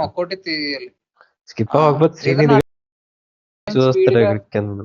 ఒక్కోటి తీయాలి. స్కిప్ అవ్వకపోతే శ్రీనిధి చూస్తాడు కింద.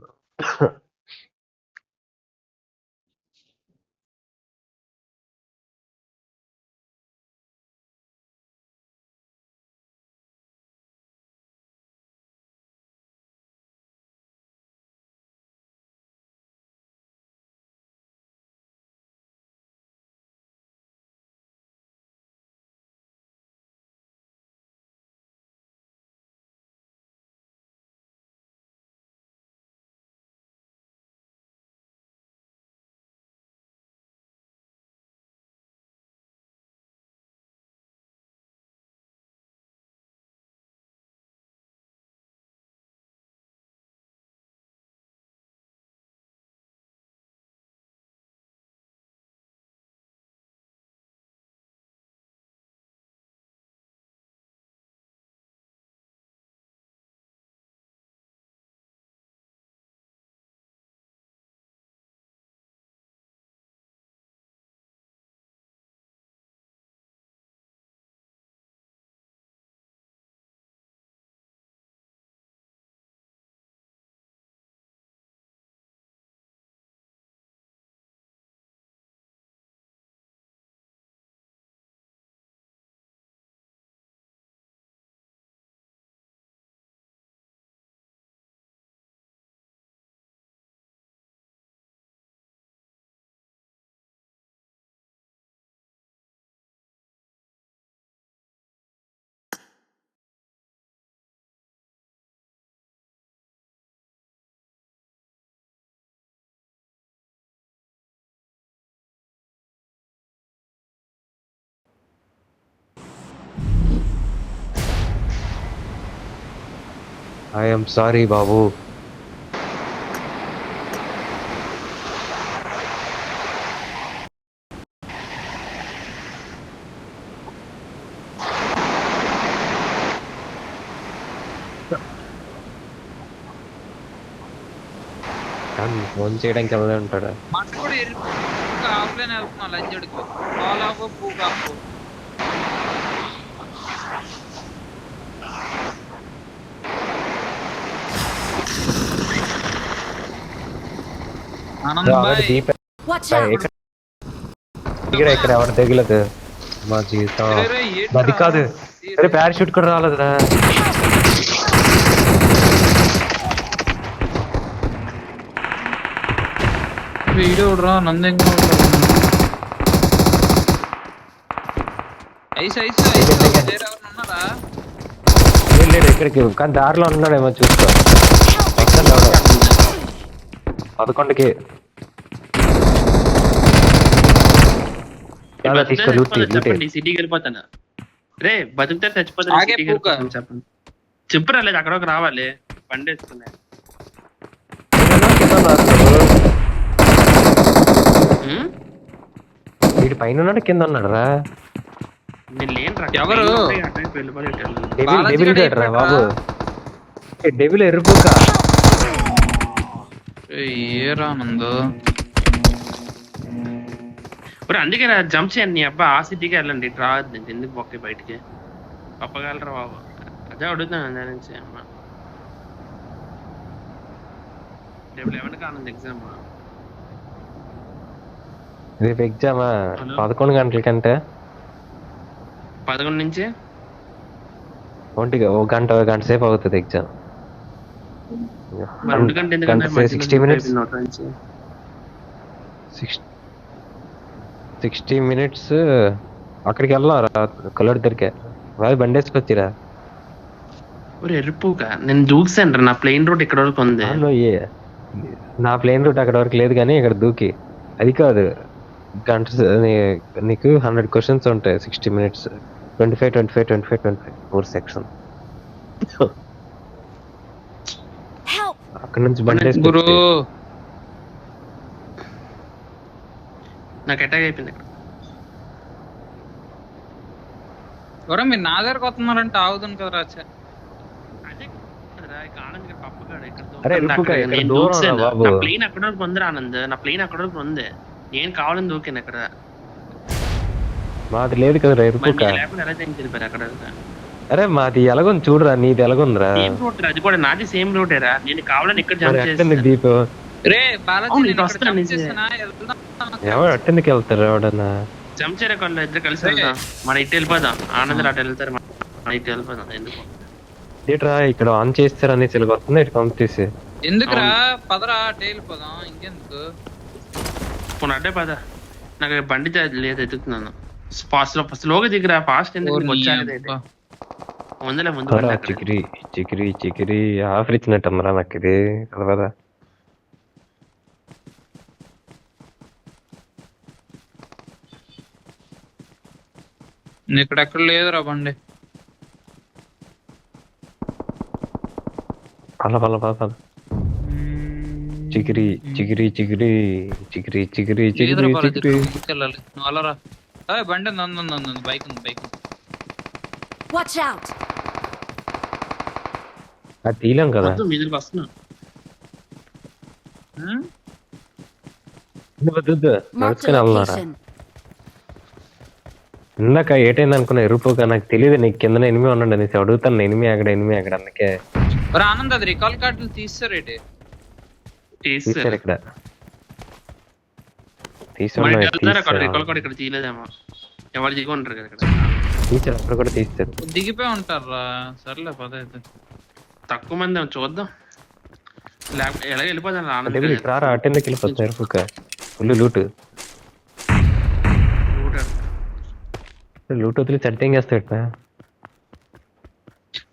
I'm sorry Babu. ఫోన్ చేయడానికి ఎవరే ఉంటాడా? ఆఫ్లైన్ వెళ్తున్నా లంజడికి పాలాకు పూకాకు ఇక్కడ ఎవరు తెగలేదు మా జీవితం. అది కాదు, అరే పారాషూట్ కూడా రాలేదురా. వీడియో రా నందెంగా లేడు ఇక్కడికి, కానీ దారిలో ఉన్నాడేమో చూసుకో. 11కి సిటీకి వెళ్ళిపోతాను రే. బతుకుతే చచ్చిపోతాను. చెప్పండి చెప్పు రాలేదు. అక్కడ ఒక రావాలి బండి వేసుకున్నా. వీడి పైన ఉన్నాడు కింద ఉన్నాడు రా. నేను లేను ఎవరు రా బాబు. డెవిల్ ఎరుపుక ఏరానందు. అందుకే జంప్ చేయండి. నీ అబ్బా ఆ సిటీకి వెళ్ళండి. రావద్దు ఎందుకు బొక్క బయటికి పప్పగలరా బాబు. అదే అడుగుతాను దాని నుంచి. అమ్మ రేపు 11 కానుంది ఎగ్జామ్. రేపు ఎగ్జామా? 11 గంటలకంటే 11 నుంచి 1 గంట సేపు అవుతుంది ఎగ్జామ్. 60 మినిట్స్ అక్కడికి వెళ్ళారా కలర్ దొరికే వాళ్ళు బండి వేసుకొచ్చిరా. ఎరుపుగా నేను దూకుసాను రా. నా ప్లేన్ రూట్ ఇక్కడ వరకు ఉంది. నా ప్లేన్ రూట్ అక్కడ వరకు లేదు, కానీ ఇక్కడ దూకి. అది కాదు, గంట నీకు 100 క్వశ్చన్స్ ఉంటాయి. 60 మినిట్స్ 25 4 సెక్షన్. అక్కడ నుంచి బండి నాకు అటాక్ అయిపోయింది. ఎవరో మీరు నా దగ్గరకు వస్తున్నారంటే ఆగుతుంది కదా రాచా. నా ప్లేన్ అక్కడ వరకు ఉంది ఆనంద్. నా ప్లేన్ అక్కడ వరకు ఉంది. నేను కావాలని దూకాను అక్కడ. మాది లేదు కదా. ఎలా తెలిపారు అక్కడ అరే మాది ఎలాగుంది చూడురా, నీది ఎలాగుందిరా? సేమ్ రూట్ అది కూడా, నాది సేమ్ రూటేరా. నేను కావాలని ఇక్కడ మరి జంప్ అట్టెందుకు చేస్తాను. దీపు? రే బాలాజీ, అవును, నేను ఇటు ఇక్కడ వస్తాను jump నిజమే. చేశానా? వెళ్దాం. ఎవరు అట్టెందుకు వెళ్తారు ఎవడన్నా? జంప్ చేయకుండా ఇద్దరు కలిసి వెళ్దాం. మన ఇటు వెళ్ళిపోదాం. ఆనంద్ అటు వెళ్తారు, మన ఇటు వెళ్ళిపోదాం. ఎందుకు ఏంట్రా ఇక్కడ ఆన్ చేస్తారు అనేసి ఇలాగ వస్తుంది ఇటు పంపిస్తే. ఎందుకురా, పదరా అటే వెళ్ళిపోదాం. ఇంకెందుకు? పోనీ అడ్డే పద. నాకు బండి లేదు, ఎదుగుతున్నాను. స్లోగా దిగురా, ఫాస్ట్ ఎందుకు? నీకు వచ్చాక అబ్బా. ముందులే ముందు త్వరగా బండి అక్కడ. చికిరి చికిరి చికిరి ఆఫర్ ఇచ్చినట్టమ్మరా నాకు ఇది కదా. ఇక్కడ ఎక్కడ లేదురా బండి. పల పల పల పల చికిరి చికిరి చికిరి చికిరి చికిరి లేదురా చికిరి బాలాజీ, చికిరి. ముందుకెళ్ళాలి. నువ్వు అలరా. బండి ఉంది, బైక్ ఉంది, బైక్ ఉంది. Watch out! అది తీలేం కదా. వద్దు, మీ దగ్గరికి వస్తున్నా. వద్దు Marked a నడుచుకుని వెళ్తున్నారా? location. ఇందాక ఏటైంది అనుకున్నా ఎరుపుగా, నాకు తెలియదు నీకు కింద ఎనిమి ఉండండి అనేసి అడుగుతాను. ఎనిమి అక్కడ అందుకే. మరి ఆనంద్ అది రికాల్ కార్డులు తీస్తారేటి? తీసారు ఇక్కడ మరి వెళ్తారా? అక్కడ తీసారు రికాల్ కూడా ఇక్కడ తీయలేదేమో. ఎవరు దిగి ఉంటారు కదా ఇక్కడ. తీసారు అక్కడ కూడా తీస్తారు. దిగిపోయి ఉంటారా? సర్లే పద అయితే. తక్కువ మంది ఏమో చూద్దాం. లేకపోతే ఎలా వెళ్ళిపోదాం ఆనంద్ డెవిల్ దగ్గరికి. రారా అటెందుకు వెళ్ళిపోతుంది ఎరుపుక. ఫుల్ లూట్ లూట్ వదిలి సెట్టింగ్ చేస్తాడు.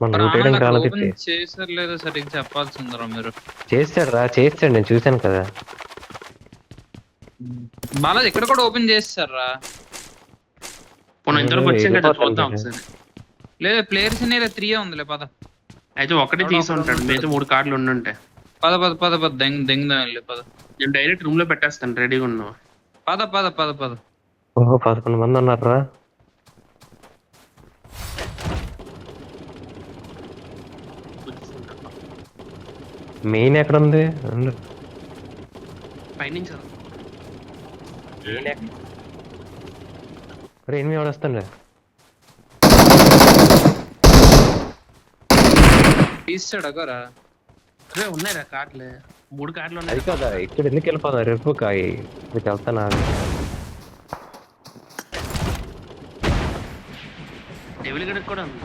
మన మరి లూట్ ఆనంద్ వేయడానికి అక్కడ రాలేదు. ఓపెన్ చేసారు లేదో సరిగ్గా చెప్పాల్సిందిరా మీరు. చేస్తాడు నేను చూశాను కదా. బాలాజీ ఇక్కడ కూడా ఓపెన్ చేస్తారా? పోనీ ఇంతవరకు వచ్చాం కదా, చూద్దాం వెళ్ళిపోతాను. లేదా ఒకసారి. ప్లేయర్స్ 3 ఉందిలే, పద అయితే ఒకటే తీసి ఉంటాడు, మిగతా 3 కార్డులు ఉండుంటాయి. పద పద పద పద దెంగదాం వెళ్ళి పద. నేను డైరెక్ట్ రూమ్ లో పెట్టేస్తాను, రెడీగా ఉన్నావు. పద పద పద పద. ఓహో 11 మంది ఉన్నారా? మెయిన్ ఎక్కడ ఉంది? పైనుంచి ఎనిమిది ఎవడు వస్తాండి? తీస్తాడు అగరా. అదే ఉన్నాయిరా కార్డులు, 3 కార్డులు అది ఉన్నాయి. కదా ఇక్కడ ఎందుకు వెళ్ళిపోతాను రేపు కాయి మీకు వెళ్తాను. డెవిల్ గడికి కూడా ఉంది.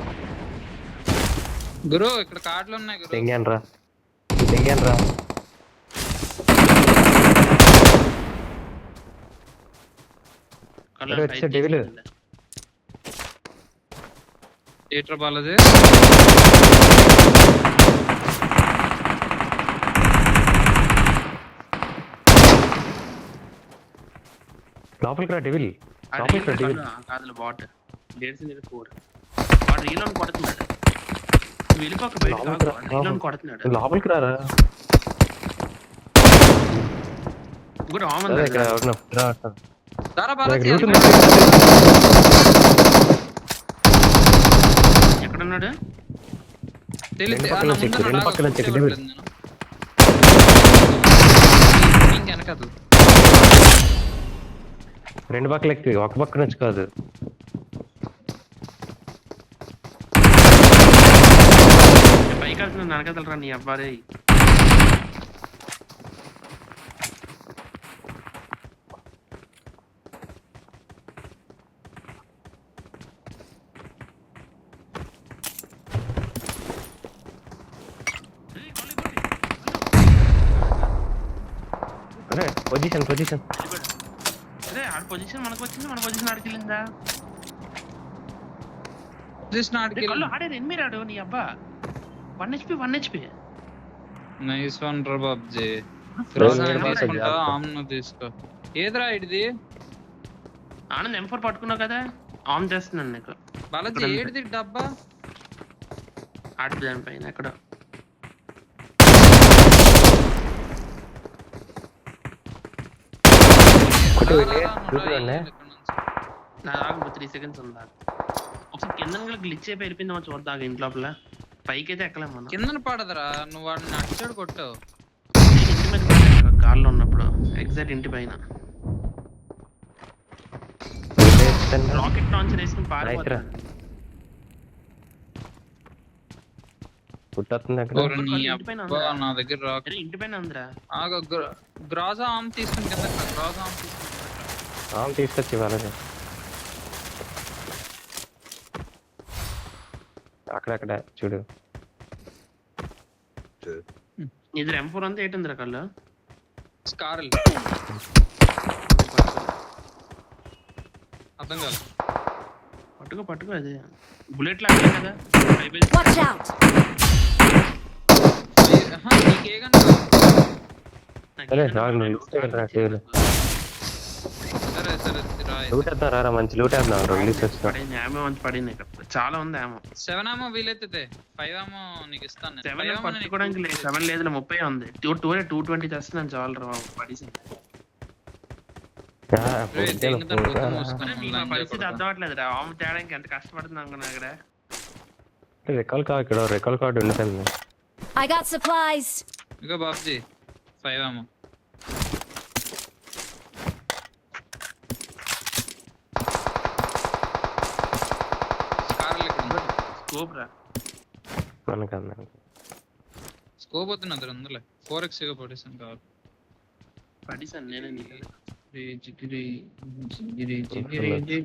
గురు ఇక్కడ కార్డులు ఉన్నాయి గురు. తెంగాను రా. కలర్ అరే, వచ్చే డెవిల్. థియేటర్ బాలాజీ. లోపలికి రా డెవిల్. లోపలికి రా డెవిల్. కాదులు బాట్ 4 వాడు రీలోన్ కొడుతున్నాడు. వెళ్ళిపోక బయట రీలోన్ కొడుతున్నాడు. లోపలికి రారా. కూడా ఆమె అదే ఇక్కడ ఉంది. ఎవరినో రా. దారా బాలాజీ ఇక్కడ వెళ్ళిపో. ఎక్కడున్నాడు? తెలీదు. రెండు పక్కల చెక్, రెండు పక్కల చెక్ డెవిల్. వెనకదు. రెండు పక్కల ఎక్కి ఒక పక్క నుంచి కాదు. పైకి వెళ్తున్నా నరకదలరా నీ అబ్బాయి. అరే పొజిషన్ అదే ఆడ పొజిషన్ మనకు వచ్చింది, మన పొజిషన్ ఆడికి వెళ్ళిందా? కళ్ళు ఆడేది ఎనిమిది రాడు నీ అబ్బా. 1 HP. నైస్ వన్ రా బాబ్జీ. తీసుకుంటా ఆమ్ను తీసుకో. ఏదిరా ఇడిది? ఆనంద్ M4 పట్టుకున్నావు కదా, ఆన్ చేస్తున్నాను నీకు. బాలాజీ ఏడిది డబ్బా? ఆడి దానిపైన ఎక్కడ నా దాకా 3 seconds ఉందా? ఒకసారి కింద గ్లిచ్ అయిపోయి వెళ్ళిపోయిందేమో చూద్దాం ఇంటి లోపల. పైకి అయితే ఎక్కలేం మనం. కిందన పడదురా, నువ్వు వాడిని అటు సైడ్ కొట్టావు. ఇంటి మీద పడ్డాను కార్లో ఉన్నప్పుడు, ఎగ్జాక్ట్ ఇంటి పైన. రాకెట్ లాంచర్ వేసుకుని పారిపోతాను. ఫుట్ వస్తుంది అక్కడ. ఓరి నీ ఇంటి పైన అబ్బా ఉందా? నా దగ్గర రాక అరే ఇంటి పైన ఉందిరా. ఆగు, గ్రాజా ఆమ్ తీసుకుని కింద గ్రాజా ఆమ్ తీసుకుని కిందకి రా. తీసుకొచ్చి ఇవ్వాలి. అక్కడక్కడ చూడు. ఇది M4 అంతా 8 ఉందిరా కళ్ళు. స్కారల్ అర్థం కాదు. పట్టుకో అది బుల్లెట్ లాగా కదా. అయిపోయింది. Watch out! నీకే కానీ నాకు సరే, ఏదైనా రాగు, పర్లేదు. లూట్ చేయగలరా, చేయగలరా. సరే సరే రాయ్. లూట్ వేద్దాం రారా, మంచి లూట్ వేద్దాం. రిలీజ్ వచ్చిన పడింది ఆమె మంచి పడింది ఇక్కడ. చాలా ఉంది ఆమె. 7 ఏమో వీలైతే 5 ఏమో నీకు ఇస్తాను నేను. 7 5 ఏమో పట్టుకోవడానికి లేదు. 7 లేదు, 30 ఉంది. 220 చేస్తున్నాను చాలు రా బాబు. పడేసింది. నా పరిస్థితి అర్థం అవట్లేదు రా. ఆమె తేడానికి ఎంత కష్టపడుతుంది అనుకున్నా ఇక్కడ. రికాల్ కార్డు ఉండిపోయింది. I got supplies. ఇగో బాబ్జీ 5 ఏమో. స్కారల్ ఇక్కడ ఉంది. స్కోప్ రా. మనకన్నా స్కోప్ వద్దు నా దగ్గర ఉందిలే. 4x గా పడేసాను కావాలి. పడేసాను నేనే నీకు. జిగిరి జిగిరి జిగిరి జిగిరి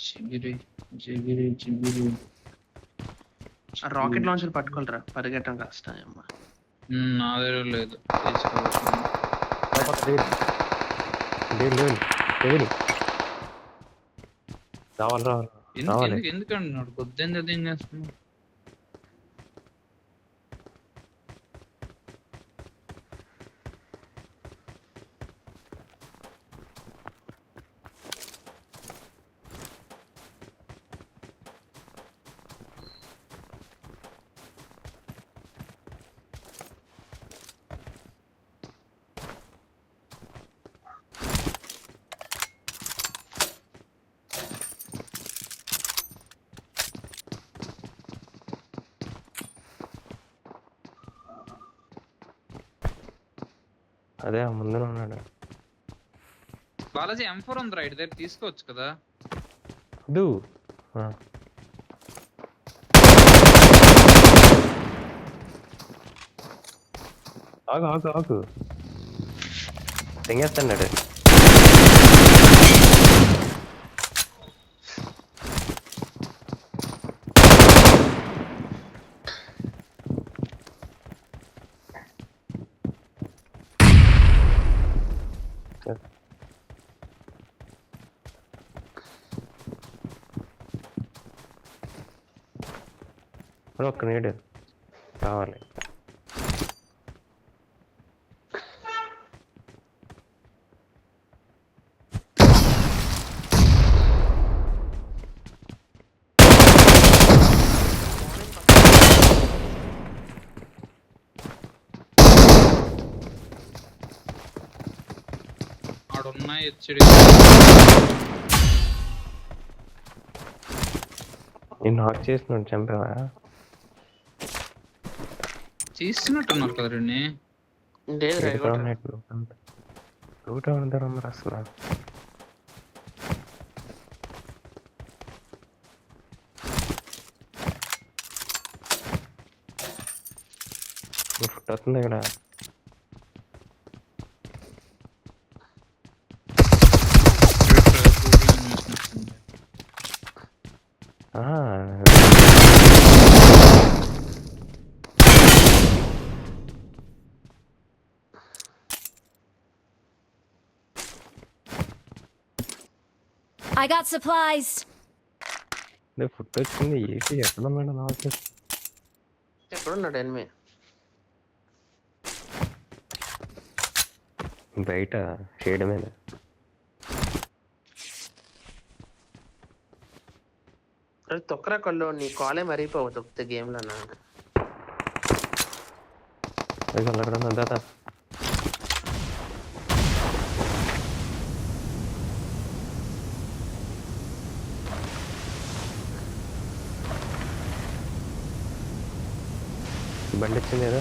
జిగిరి జిగిరి జిగిరి. ఆ రాకెట్ లాంచర్ పట్టుకోలేరా, పరిగెట్టడం కష్టం అమ్మా. నా దగ్గర లేదు, తీసుకోవచ్చు. రావాలి. ఎందుకంటున్నాడు పొద్దున్న ఏం చేస్తున్నాడు? అదే ముందు ఉన్నాడు. బాలాజీ M4 ఉంది రైట్ దగ్గర, తీసుకోవచ్చు కదా. ఆగు తెంగేస్తున్నాడు. ఒక్క నీడు కావాలి. ఆడున్నాయి హెచ్డి. నేను హాక్ చేస్తున్నాడు, చంపావా? చేస్తున్నట్టున్నారు కదా రెండి. రూట్ ఉంటారు అసలు. ఫుట్ అవుతుంది ఇక్కడ. I got supplies. ఫుట్ వచ్చింది. ఏంటి ఎక్కడ ఉన్నాడు? నాకు ఎక్కడున్నాడు ఎనిమి? బయట షేడ్ మీద. తొక్కరా కళ్ళు, నీ కాలే మరిగిపోవు తొక్కితే గేమ్ లో. దాదా బండి వచ్చింది కదా.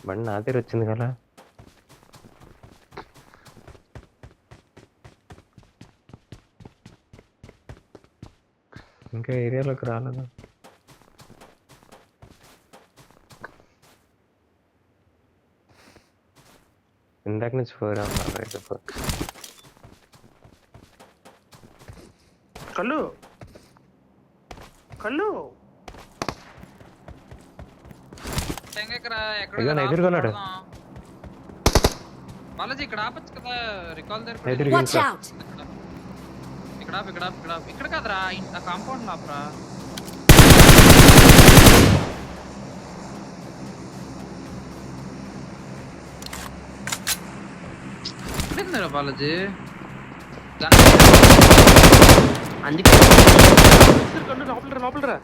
బండి నా దగ్గర వచ్చింది కదా. ఇంకా ఏరియాలోకి రాలేదు. ఇందాక నుంచి 4 అన్నారు. అయితే 4. కళ్ళు ఎక్కడ ఇదిగో నా ఎదురుకున్నాడు. బాలాజీ ఇక్కడ ఆపచ్చు కదా, రికాల్ ఎదురుగా Watch ఇంట్లో. out! ఇక్కడ కాదురా, ఆ కాంపౌండ్ లాపరా. ఎక్కడుందిరా బాలాజీ? అందుకే కళ్ళు లోపలరా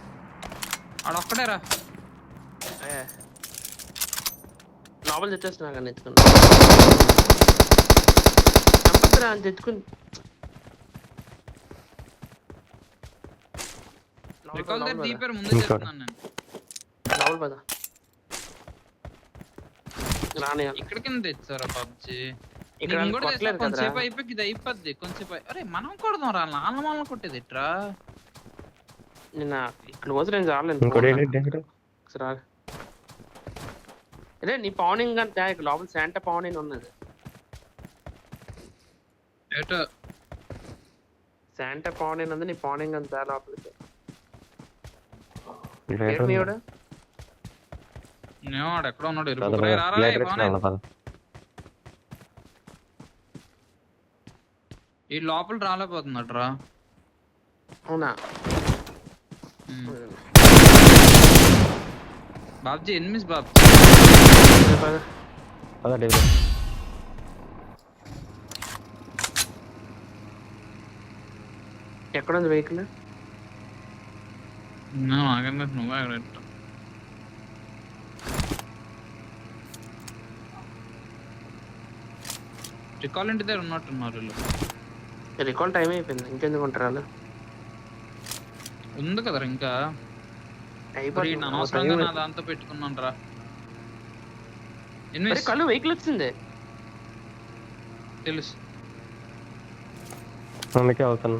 ఆడొక్కడేరా. లోపల తెచ్చేస్తున్నా కానీ ఎత్తుకున్నా చంపద్దురా అని తెచ్చుకుని రికాల్ దగ్గర దీపారు ముందే ఇంకోటి. చెప్తున్నాను నేను. లోపల పద రానే ఇక్కడ కింద తెచ్చారా పబ్జి? ఇక్కడ కొట్టలేదు కదరా కొంచెంసేపు అయిపోయి ఇది అయిపోద్ది. కొంచెంసేపు అరే మనం కొడదాం రా, నాన్న కొట్టేది ఇట్రా. నిన్న క్లోజ్ రేంజ్ ఇంకోటి రాలేదు ఏంటి ఇక్కడ? అదే నీ పౌనింగ్ అంటే ఇక్కడ లోపల శాంటా పౌనింగ్ ఉన్నది. ఏటో శాంటా పౌనింగ్ ఉంది, నీ పౌనింగ్ అంతా లోపలికి ఇక్కడ ఏడు మీవాడు నేను వాడు ఎక్కడ ఉన్నాడు? పద, ఎరుపు. పద. రేయ్, రారా, లైట్ రేయ్, రెక్స్ పోనీ. రావాలి, పద. ఈ లోపల రాలేకపోతున్నాడు రా. అవునా బాబ్జీ ఎనిమిస్ బాబ్జీ. పద, డేవిడ్. ఎక్కడుంది వెహికల్? ఆగంగా నువ్వు అక్కడ రికాల్ ఇంటి దగ్గర ఉన్నట్టున్నారు వీళ్ళు. రికాల్ టైం అయిపోయింది, ఇంకెందుకు ఉంటారు వాళ్ళు? ఉంది కదరా ఇంకా. అయిపోయింది అనవసరంగా నా దాంతో పెట్టుకున్నాను రా. ఎనిమిస్ కళ్ళు వెహికల్ వచ్చింది తెలుసు. అందుకే అవుతాను.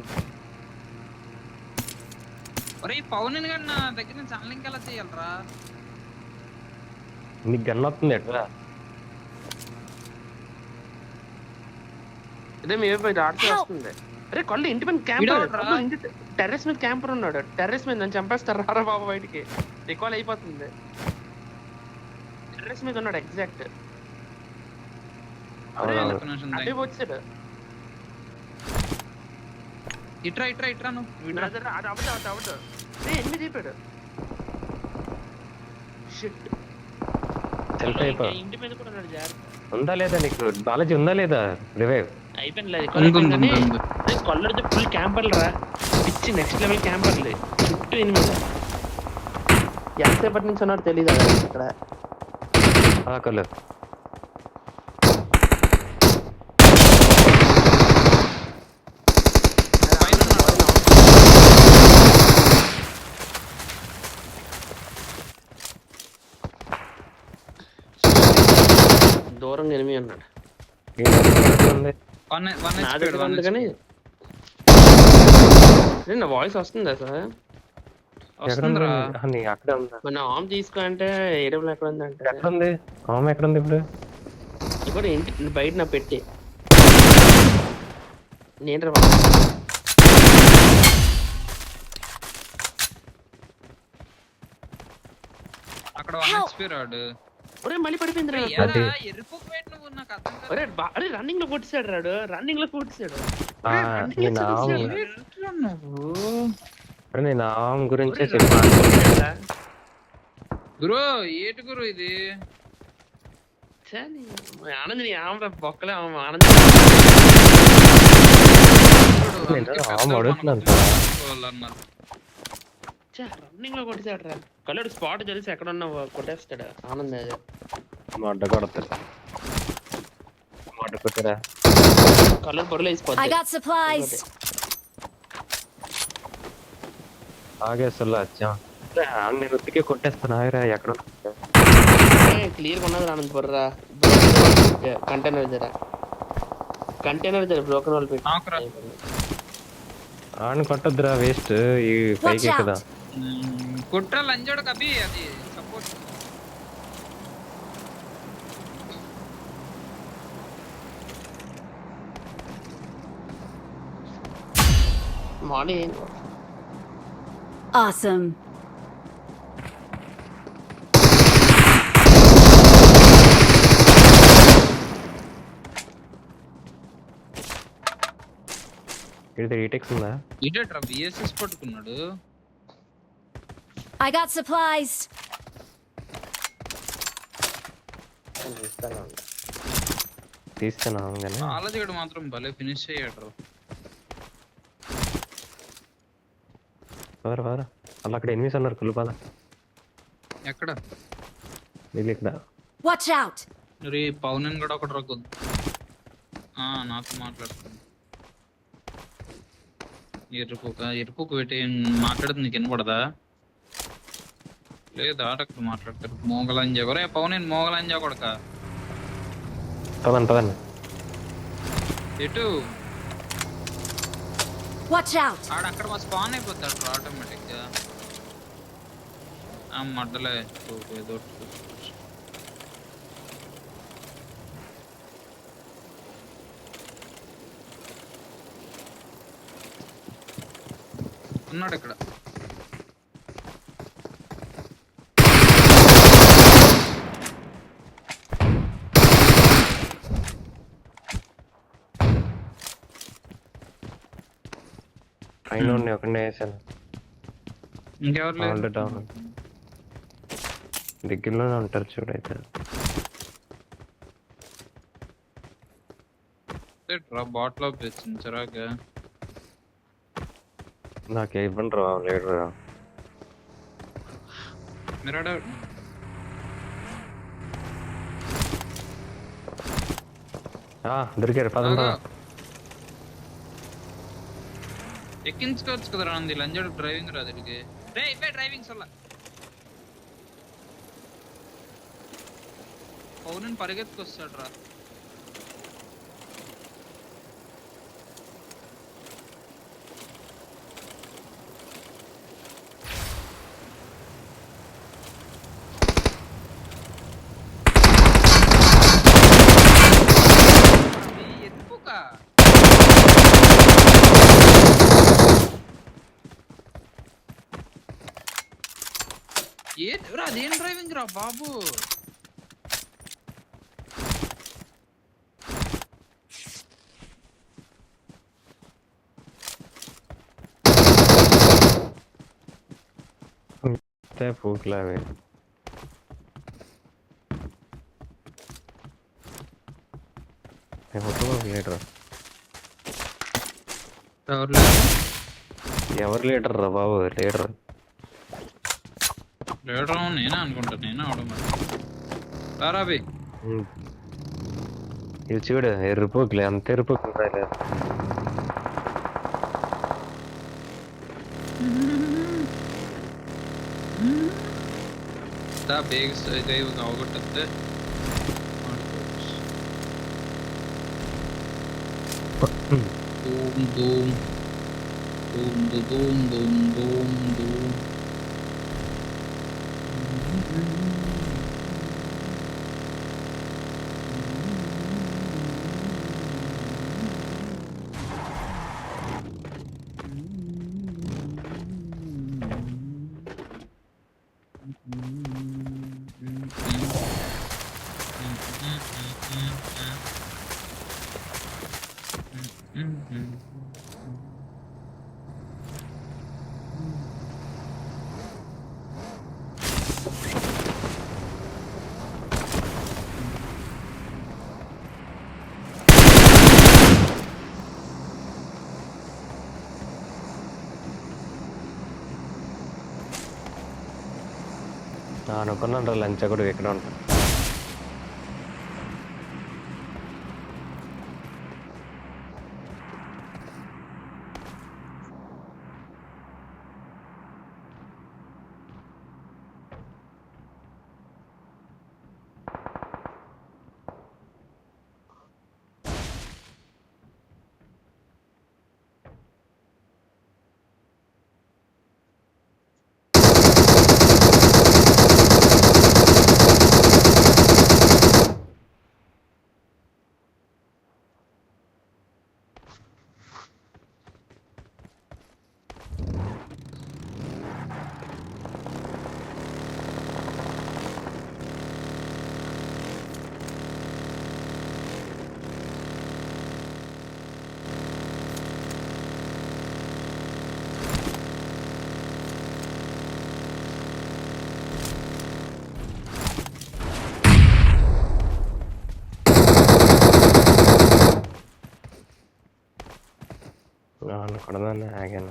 ఒరే పవన్ కానీ నా దగ్గర నుంచి అన్లింక్ ఎలా చేయాలరా? నీకు గన్ వస్తుంది ఎట్లా? ఇదే మీ వైపు ఆడుతూ వస్తుంది. అరే కళ్ళు ఇంటి మీద క్యాంపర్, ఇంటి టెర్రస్ మీద క్యాంపర్ ఉన్నాడు. టెర్రస్ మీద నన్ను చంపేస్తారు రారా బాబు బయటికి. రికాల్ అయిపోతుంది. టెర్రస్ మీద ఉన్నాడు ఎగ్జాక్ట్. అదే వచ్చాడు. ఇట్రా ఇట్రా ఇట్రా నువ్వు. అది అవదు ఎన్ని చెప్పాడు. సెల్ఫ్ అయిపో. ఇంటి మీద కూడా ఉన్నాడు. జాగ్రత్త. ఉందా లేదా నీకు బాలాజీ? ఉందా లేదా రివైవ్? అయిపోయింది. కళ్ళు ఫుల్ క్యాంపర్లు రా, పిచ్చి నెక్స్ట్ లెవెల్ క్యాంపర్లు చుట్టూ 8. ఎంతసేపటి నుంచి ఉన్నాడు తెలీదు ఇక్కడ. ఆకలు దూరంగా ఎనిమిది అన్నాడు. కానీ నా వాయిస్ వస్తుందా సార్? అక్కడే ఉందా? మన ఆమ్ తీసుకో అంటే ఏడబ్లు ఎక్కడ ఉందంటే ఎక్కడ ఉంది? ఆమె ఎక్కడ ఉంది ఇప్పుడు? ఇప్పుడు ఇంటి బయట నా పెట్టి నేను అక్కడ ఒరే మళ్ళీ పడిపోయింది. అరే రన్నింగ్ లో కొట్టిసాడు రాడు, రన్నింగ్ లో కొట్టిసాడు. నేను ఆమె గురించే గురు ఏటి గురు ఇది? ఆనంద్ ఆమె బొక్కలే ఆనంద్ రన్నింగ్ లో కొట్టిసాడు రా. కలర్ స్పాట్ తెలిసి ఎక్కడ ఉన్నా కొట్టేస్తాడు ఆనంద్. అడ్డ కొడతాడు. అడ్డ కొట్టరా కలర్ పొరలు I got supplies. ఆగేస్తున్నా వచ్చా. నేను ఉత్తికే కొట్టేస్తాను. ఆగరా ఎక్కడ క్లియర్ గా ఉన్నది ఆనంద్ పొర్రా. కంటైనర్ దగ్గర బ్రోకన్ వాళ్ళు పెట్టి ఆడిని కొట్టద్దురా వేస్ట్. ఈ Watch పైకే కదా. out! కుట్ర లంజోడు కబి అది సపోర్ట్. Body Awesome. ఇది రీటెక్స్ ఉందా? ఇదేట్రా బిఎస్ఎస్ పట్టుకున్నాడు. I got supplies. తీస్తాను కానీ కాలేజీగడు మాత్రం భలే ఫినిష్ అయ్యాడు. వారు అలా అక్కడ ఎనిమిస్ అన్నారు కుళ్ళు పద. ఎక్కడ వీళ్ళు ఇక్కడ Watch out! రే పవన్ కూడా ఒకటి రొక్కు నాతో మాట్లాడుతుంది. ఎరుపుకు పెట్టి మాట్లాడుతుంది నీకు వినపడదా? లేదా అక్కడ మాట్లాడతారు మోగలంజ ఎవరే పవన్ మోగలంజ కొడక పదండి. ఎటు Watch out! అక్కడ మా స్పాన్ అయిపోతాడు ఆటోమేటిక్ గా. మడ్డలే ఏదో ఉన్నాడు ఇక్కడ. పైన ఒకనే వేసాను. ఇంకెవరు లేరు? దగ్గరలోనే ఉంటారు చూడైతే. బాట్లో వచ్చింది చిరాగా. నాకు ఇవ్వండి రా లేడు రా. మీరు దొరికారు పదండి. ఎక్కించుకోవచ్చు కదా రంది లంజాడు డ్రైవింగ్ రాదు ఇడికి. రే ఇవే డ్రైవింగ్ సొల్ల పౌరుని పరిగెత్తుకొస్తాడు రా. ఎందుకుకా అదేం డ్రైవింగ్ రా బాబు. పూకులావే లీటర్ ఎవరు లీటర్ రా బాబు? లీటర్ నేనే అనుకుంటా. నేనే అవడం రారాబి ఇది చూడు ఎర్రిపోకులే అంత ఎర్రిపోకు. ಬೇಗ ಇವಾಗ ಅವಗೊಟ್ಟತ್ತೆ ಧೂಮ್ ಧೂಮ್ ಧೂಮ್ ಧೂಮ್ ಧೂಮ್ ಧೂಮ್ ಧೂಮ್ అనుకున్నాను రా లంచ్ కూడా ఇక్కడ ఉంటాను. ನಾನು ಕೊಡದಾನೆ ಹಾಗೇನ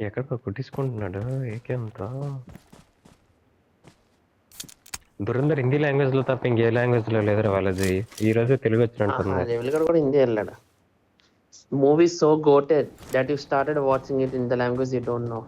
ఎక్కడికో కుట్టించుకుంటున్నాడు ఏకేంత దురందర్ హిందీ లాంగ్వేజ్ లో తప్ప ఇంకే లాంగ్వేజ్ లో లేదురా వాళ్ళది ఈ రోజు తెలుగు వచ్చినట్టుంది లెవెల్ కూడా హిందీ వెళ్ళాడు movie so goated that you started watching it in the language you don't know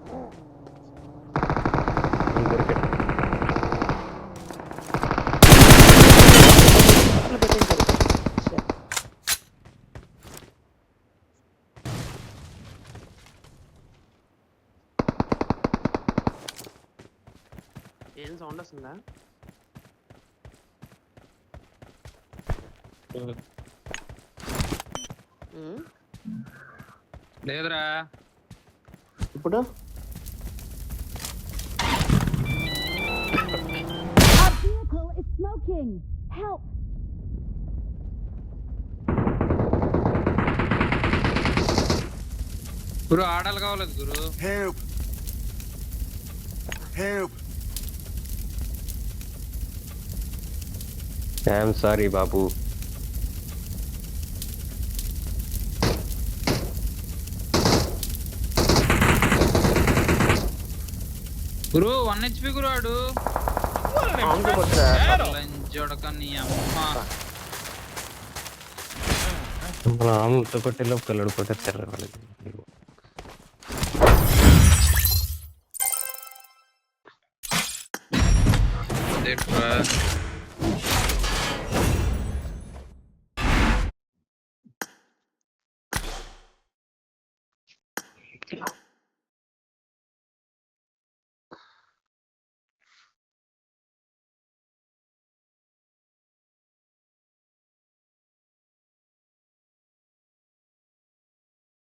ఏం సౌండ్ వస్తుందా లేదురా ఇప్పుడు Our vehicle is smoking. Help! గురు ఆడాలి కావాలేదు గురు. Help! Help! I'm sorry Babu. Guru 1 HP గురు ఆడు లంజోడక నీ అమ్మ. మన ఆములతో కొట్టేలో కల్లడు కొట్టేస్తారు వాళ్ళకి.